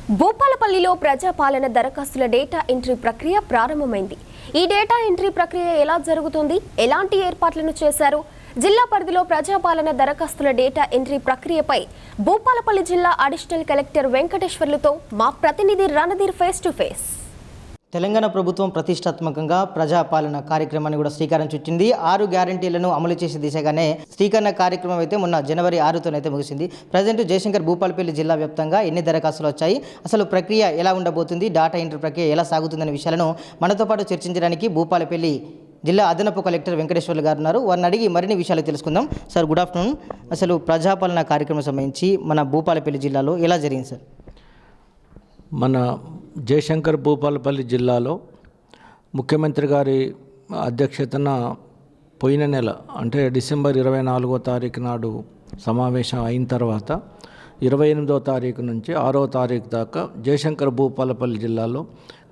భూపాలపల్లిలో ప్రజాపాలన దరఖాస్తుల data entry ప్రక్రియ ప్రారంభమైంది. ఈ డేటా ఎంట్రీ ప్రక్రియ ఎలా జరుగుతుంది, ఎలాంటి ఏర్పాట్లను చేశారు? జిల్లా పరిధిలో ప్రజాపాలన దరఖాస్తుల డేటా ఎంట్రీ ప్రక్రియపై భూపాలపల్లి జిల్లా అడిషనల్ కలెక్టర్ వెంకటేశ్వర్లతో మా ప్రతినిధి Randhir face to face. Telangana ప్రభుత్వం ప్రతిష్టాత్మకంగా ప్రజాపాలన కార్యక్రమాన్ని కూడా శ్రీకారం చుట్టింది. 6 గ్యారంటీలను అమలు చేసే దిశగానే శ్రీకరణ కార్యక్రమం అయితే మొన్న జనవరి 6తోనైతే ముగిసింది. ప్రజెంట్ జయశంకర్ భూపాలపల్లి జిల్లా వ్యాప్తంగా ఎన్ని దరఖాస్తులు వచ్చాయి, అసలు ప్రక్రియ ఎలా ఉండబోతుంది, డేటా ఎంట్రీ ప్రక్రియ ఎలా సాగుతుందనే విషయాలను మనతో పాటు చర్చించడానికి భూపాలపల్లి జిల్లా అదనపు కలెక్టర్ వెంకటేశ్వర్లు గారు ఉన్నారు. వారిని అడిగి మరిన్ని విషయాలు తెలుసుకుందాం. Sir, good afternoon. అసలు ప్రజాపాలన కార్యక్రమం సంబంధించి మన భూపాలపల్లి జిల్లాలో ఎలా జరిగింది సార్? మన జయశంకర్ భూపాలపల్లి జిల్లాలో ముఖ్యమంత్రి గారి అధ్యక్షతన పోయిన నెల అంటే డిసెంబర్ 24వ తారీఖు నాడు సమావేశం అయిన తర్వాత 28వ తారీఖు నుంచి 6వ తారీఖు దాకా జయశంకర్ భూపాలపల్లి జిల్లాలో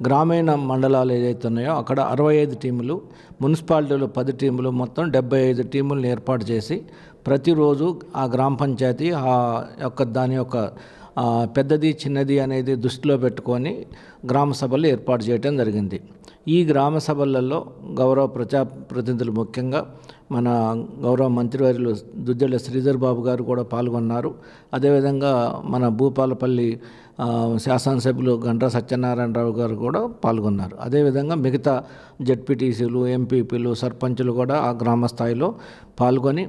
గ్రామీణ మండలాలు ఏదైతే ఉన్నాయో అక్కడ 65 టీములు, మున్సిపాలిటీలు 10 టీములు, మొత్తం 75 టీములను ఏర్పాటు చేసి ప్రతిరోజు ఆ గ్రామ పంచాయతీ దాని యొక్క పెద్దది చిన్నది అనేది దృష్టిలో పెట్టుకొని గ్రామ సభలు ఏర్పాటు చేయడం జరిగింది. ఈ గ్రామ సభలలో గౌరవ ప్రజాప్రతినిధులు, ముఖ్యంగా మన గౌరవ మంత్రివర్యులు దుద్దిళ్ల శ్రీధర్ బాబు గారు కూడా పాల్గొన్నారు. అదేవిధంగా మన భూపాలపల్లి శాసనసభ్యులు గండ్ర సత్యనారాయణరావు గారు కూడా పాల్గొన్నారు. అదేవిధంగా మిగతా జడ్పీటీసీలు, ఎంపీపీలు, సర్పంచులు కూడా ఆ గ్రామ స్థాయిలో పాల్గొని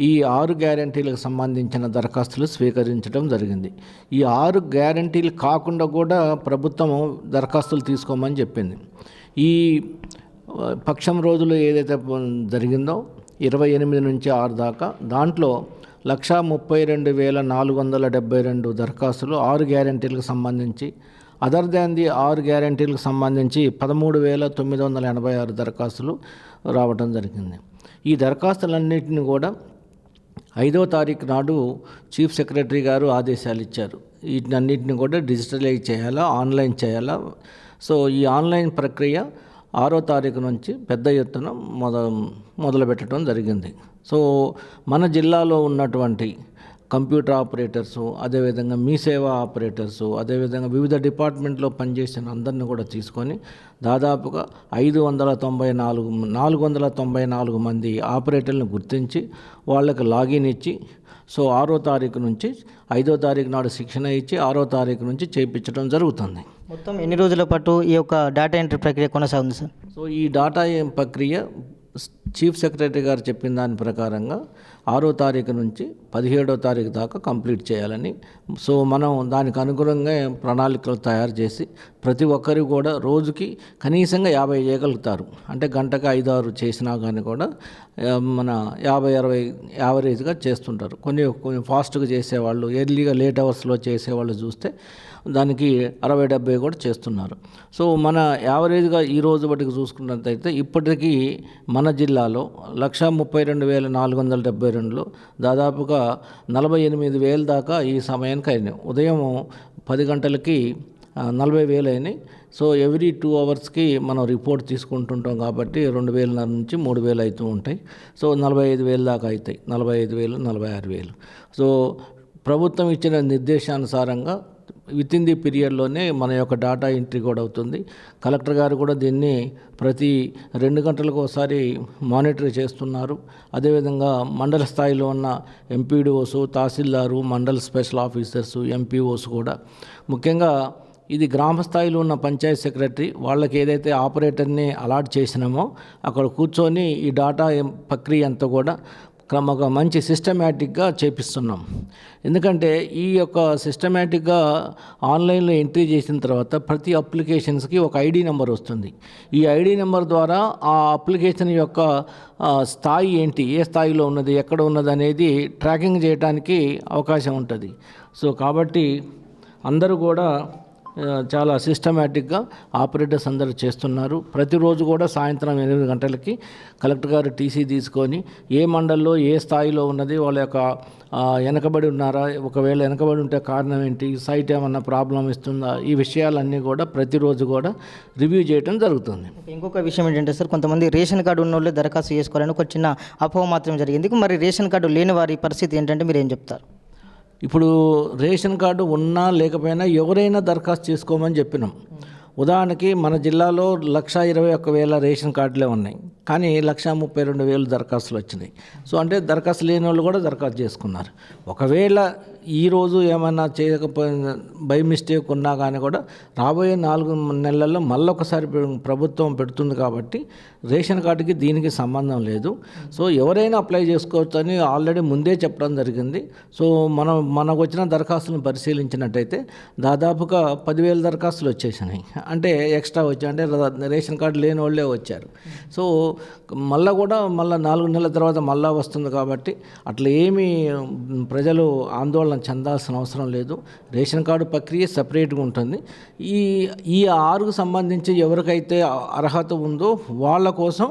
ఈ 6 గ్యారంటీలకు సంబంధించిన దరఖాస్తులు స్వీకరించడం జరిగింది. ఈ 6 గ్యారంటీలు కాకుండా కూడా ప్రభుత్వం దరఖాస్తులు తీసుకోమని చెప్పింది. ఈ పక్షం రోజులు ఏదైతే జరిగిందో 28 నుంచి 6 దాకా, దాంట్లో 132,472 దరఖాస్తులు 6 గ్యారంటీలకు సంబంధించి, అదర్ దాన్ ది 6 గ్యారంటీలకు సంబంధించి 13,986 దరఖాస్తులు రావడం జరిగింది. ఈ దరఖాస్తులన్నింటినీ కూడా 5వ తారీఖు నాడు చీఫ్ సెక్రటరీ గారు ఆదేశాలు ఇచ్చారు. వీటినన్నింటిని కూడా డిజిటలైజ్ చేయాలా, ఆన్లైన్ చేయాలా. సో ఈ ఆన్లైన్ ప్రక్రియ 6వ తారీఖు నుంచి పెద్ద ఎత్తున మొదలుపెట్టడం జరిగింది. సో మన జిల్లాలో ఉన్నటువంటి కంప్యూటర్ ఆపరేటర్సు, అదేవిధంగా మీ సేవా ఆపరేటర్సు, అదేవిధంగా వివిధ డిపార్ట్మెంట్లో పనిచేసిన అందరిని కూడా తీసుకొని దాదాపుగా 494 మంది ఆపరేటర్లను గుర్తించి వాళ్ళకి లాగిన్ ఇచ్చి, సో 6వ తారీఖు నుంచి 5వ తారీఖు నాడు శిక్షణ ఇచ్చి 6వ తారీఖు నుంచి చేయించడం జరుగుతుంది. మొత్తం ఎన్ని రోజుల పాటు ఈ యొక్క డేటా ఎంట్రీ ప్రక్రియ కొనసాగుతుంది సార్? సో ఈ డేటా ప్రక్రియ చీఫ్ సెక్రటరీ గారు చెప్పిన దాని ప్రకారంగా 6వ తారీఖు నుంచి 17వ తారీఖు దాకా కంప్లీట్ చేయాలని, సో మనం దానికి అనుగుణంగా ప్రణాళికలు తయారు చేసి ప్రతి ఒక్కరు కూడా రోజుకి కనీసంగా 50 చేయగలుగుతారు. అంటే గంటకు 5-6 చేసినా కానీ కూడా మన 50-60 యావరేజ్గా చేస్తుంటారు. కొన్ని ఫాస్ట్గా చేసేవాళ్ళు, ఎర్లీగా లేట్ అవర్స్లో చేసేవాళ్ళు చూస్తే దానికి 60-70 కూడా చేస్తున్నారు. సో మన యావరేజ్గా ఈ రోజు బట్టికి చూసుకున్నట్లయితే ఇప్పటికీ మన జిల్లాలో 132,472లో దాదాపుగా 48,000 దాకా ఈ సమయానికి అయినాయి. ఉదయం 10 గంటలకి 40,000 అయినాయి. సో ఎవ్రీ 2 అవర్స్కి మనం రిపోర్ట్ తీసుకుంటుంటాం కాబట్టి 2,000 నుంచి 3,000 అవుతూ ఉంటాయి. సో 45,000 దాకా అవుతాయి. 45,000, 46,000. సో ప్రభుత్వం ఇచ్చిన నిర్దేశానుసారంగా విత్ ఇన్ ది పీరియడ్లోనే మన యొక్క డేటా ఎంట్రీ కూడా అవుతుంది. కలెక్టర్ గారు కూడా దీన్ని ప్రతి 2 గంటలకు ఒకసారి మానిటర్ చేస్తున్నారు. అదేవిధంగా మండల స్థాయిలో ఉన్న ఎంపీడీఓస్, తహసీల్దారు, మండల స్పెషల్ ఆఫీసర్స్, ఎంపీఓస్ కూడా, ముఖ్యంగా ఇది గ్రామ స్థాయిలో ఉన్న పంచాయత్ సెక్రటరీ వాళ్ళకి ఏదైతే ఆపరేటర్ని అలాట్ చేసినామో అక్కడ కూర్చొని ఈ డేటా ప్రక్రియ అంతా కూడా ఒక మంచి సిస్టమేటిక్గా చేపిస్తున్నాం. ఎందుకంటే ఈ యొక్క సిస్టమేటిక్గా ఆన్లైన్లో ఎంట్రీ చేసిన తర్వాత ప్రతి అప్లికేషన్స్కి ఒక ఐడి నెంబర్ వస్తుంది. ఈ ఐడి నెంబర్ ద్వారా ఆ అప్లికేషన్ యొక్క స్థాయి ఏంటి, ఏ స్థాయిలో ఉన్నది, ఎక్కడ ఉన్నది అనేది ట్రాకింగ్ చేయడానికి అవకాశం ఉంటుంది. సో కాబట్టి అందరూ కూడా చాలా సిస్టమేటిక్గా ఆపరేటర్స్ అందరూ చేస్తున్నారు. ప్రతిరోజు కూడా సాయంత్రం 8 గంటలకి కలెక్టర్ గారు టీసీ తీసుకొని ఏ మండల్లో ఏ స్థాయిలో ఉన్నది, వాళ్ళ యొక్క వెనకబడి ఉన్నారా, ఒకవేళ వెనకబడి ఉంటే కారణం ఏంటి, సైట్ ఏమన్నా ప్రాబ్లం ఇస్తుందా, ఈ విషయాలన్నీ కూడా ప్రతిరోజు కూడా రివ్యూ చేయడం జరుగుతుంది. ఇంకొక విషయం ఏంటంటే సార్, కొంతమంది రేషన్ కార్డు ఉన్న వాళ్ళే దరఖాస్తు చేసుకోవాలని ఒక చిన్న అపోహ మాత్రం జరిగింది. మరి రేషన్ కార్డు లేని వారి పరిస్థితి ఏంటంటే మీరు ఏం చెప్తారు? ఇప్పుడు రేషన్ కార్డు ఉన్నా లేకపోయినా ఎవరైనా దరఖాస్తు చేసుకోమని చెప్పినాం. ఉదాహరణకి మన జిల్లాలో 1,21,000 రేషన్ కార్డులే ఉన్నాయి, కానీ 1,32,000 దరఖాస్తులు వచ్చినాయి. సో అంటే దరఖాస్తు లేని వాళ్ళు కూడా దరఖాస్తు చేసుకున్నారు. ఒకవేళ ఈరోజు ఏమైనా చేయకపోయిన బై మిస్టేక్ ఉన్నా కానీ కూడా రాబోయే 4 నెలల్లో మళ్ళొకసారి ప్రభుత్వం పెడుతుంది కాబట్టి రేషన్ కార్డుకి దీనికి సంబంధం లేదు. సో ఎవరైనా అప్లై చేసుకోవచ్చు అని ఆల్రెడీ ముందే చెప్పడం జరిగింది. సో మనకు వచ్చిన దరఖాస్తులను పరిశీలించినట్టయితే దాదాపుగా 10,000 దరఖాస్తులు వచ్చేసినాయి. అంటే ఎక్స్ట్రా వచ్చాయి, అంటే రేషన్ కార్డు లేని వాళ్ళే వచ్చారు. సో మళ్ళీ 4 నెలల తర్వాత మళ్ళీ వస్తుంది కాబట్టి అట్లా ఏమీ ప్రజలు ఆందోళన చెందాల్సిన అవసరం లేదు. రేషన్ కార్డు ప్రక్రియ సపరేట్గా ఉంటుంది. ఈ 6కు సంబంధించి ఎవరికైతే అర్హత ఉందో వాళ్ళ కోసం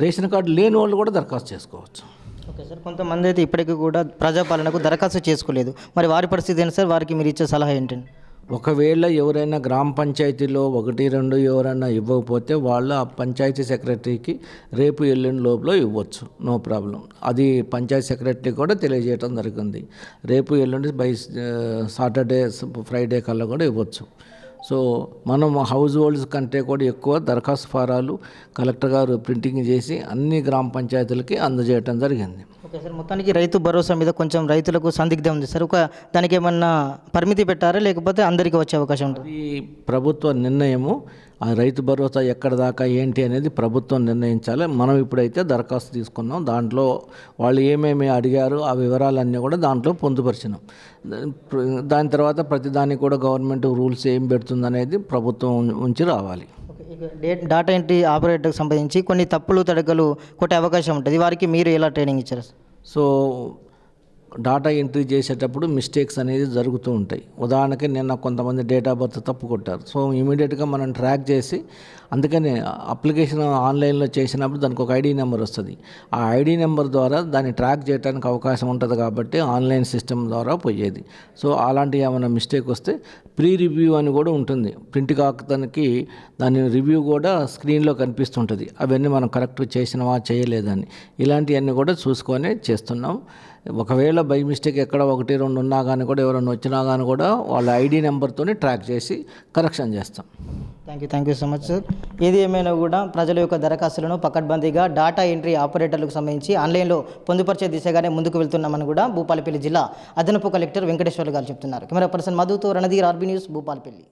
రేషన్ కార్డు లేని వాళ్ళు కూడా దరఖాస్తు చేసుకోవచ్చు. ఓకే సార్, కొంతమంది అయితే ఇప్పటికీ కూడా ప్రజాపాలనకు దరఖాస్తు చేసుకోలేదు. మరి వారి పరిస్థితి ఏంటి సార్? వారికి మీరు ఇచ్చే సలహా ఏంటండి? ఒకవేళ ఎవరైనా గ్రామ పంచాయతీలో 1-2 ఎవరైనా ఇవ్వకపోతే వాళ్ళు ఆ పంచాయతీ సెక్రటరీకి రేపు ఎల్లుండి లోపల ఇవ్వచ్చు, నో ప్రాబ్లం. అది పంచాయతీ సెక్రటరీ కూడా తెలియజేయడం జరిగింది. రేపు ఎల్లుండి బై సాటర్డే ఫ్రైడే కల్లా కూడా ఇవ్వచ్చు. సో మనం హౌస్ హోల్డ్స్ కంటే కూడా ఎక్కువ దరఖాస్తు ఫారాలు కలెక్టర్ గారు ప్రింటింగ్ చేసి అన్ని గ్రామ పంచాయతీలకి అందజేయటం జరిగింది. ఓకే సార్, మొత్తానికి రైతు భరోసా మీద కొంచెం రైతులకు సందిగ్ధం ఉంది సార్. దానికి ఏమన్నా పరిమితి పెట్టారా, లేకపోతే అందరికీ వచ్చే అవకాశం ఉంటుంది? ఈ ప్రభుత్వ నిర్ణయము. ఆ రైతు భరోసా ఎక్కడ దాకా ఏంటి అనేది ప్రభుత్వం నిర్ణయించాలి. మనం ఇప్పుడైతే దరఖాస్తు తీసుకున్నాం, దాంట్లో వాళ్ళు ఏమేమి అడిగారు ఆ వివరాలన్నీ కూడా దాంట్లో పొందుపరిచినాం. దాని తర్వాత ప్రతిదానికి కూడా గవర్నమెంట్ రూల్స్ ఏం పెడుతుంది అనేది ప్రభుత్వం ఉంచి రావాలి. డాటా ఎంట్రీ ఆపరేటర్కి సంబంధించి కొన్ని తప్పులు తడకలు కొట్టే అవకాశం ఉంటుంది. వారికి మీరు ఎలా ట్రైనింగ్ ఇచ్చారు? సో డాటా ఎంట్రీ చేసేటప్పుడు మిస్టేక్స్ అనేది జరుగుతూ ఉంటాయి. ఉదాహరణకి నిన్న కొంతమంది డేట్ ఆఫ్ బర్త్ తప్పు కొట్టారు. సో ఇమీడియట్గా మనం ట్రాక్ చేసి, అందుకని అప్లికేషన్ ఆన్లైన్లో చేసినప్పుడు దానికి ఒక ఐడి నెంబర్ వస్తుంది. ఆ ఐడి నెంబర్ ద్వారా దాన్ని ట్రాక్ చేయడానికి అవకాశం ఉంటుంది కాబట్టి ఆన్లైన్ సిస్టమ్ ద్వారా పోయేది. సో అలాంటి ఏమైనా మిస్టేక్ వస్తే ప్రీ రివ్యూ అని కూడా ఉంటుంది. ప్రింట్ కాకడానికి దాని రివ్యూ కూడా స్క్రీన్లో కనిపిస్తుంటుంది. అవన్నీ మనం కరెక్ట్ చేసినవా చేయలేదని ఇలాంటివన్నీ కూడా చూసుకొని చేస్తున్నాం. ఒకవేళ బై మిస్టేక్ ఎక్కడ 1-2 ఉన్నా కానీ కూడా ఎవరైనా వచ్చినా కానీ కూడా వాళ్ళ ఐడి నెంబర్తో ట్రాక్ చేసి కరెక్షన్ చేస్తాం. Thank you so much sir. ఏది ఏమైనా కూడా ప్రజల యొక్క దరఖాస్తులను పకడ్బందీగా డాటా ఎంట్రీ ఆపరేటర్లకు సంబంధించి ఆన్లైన్లో పొందుపరిచే దిశగానే ముందుకు వెళ్తున్నామని కూడా భూపాలపల్లి జిల్లా అదనపు కలెక్టర్ వెంకటేశ్వర్లు గారు చెప్తున్నారు. కెమెరా పర్సన్ మధుతో రణధీర్, ఆర్బీ న్యూస్, భూపాలపల్లి.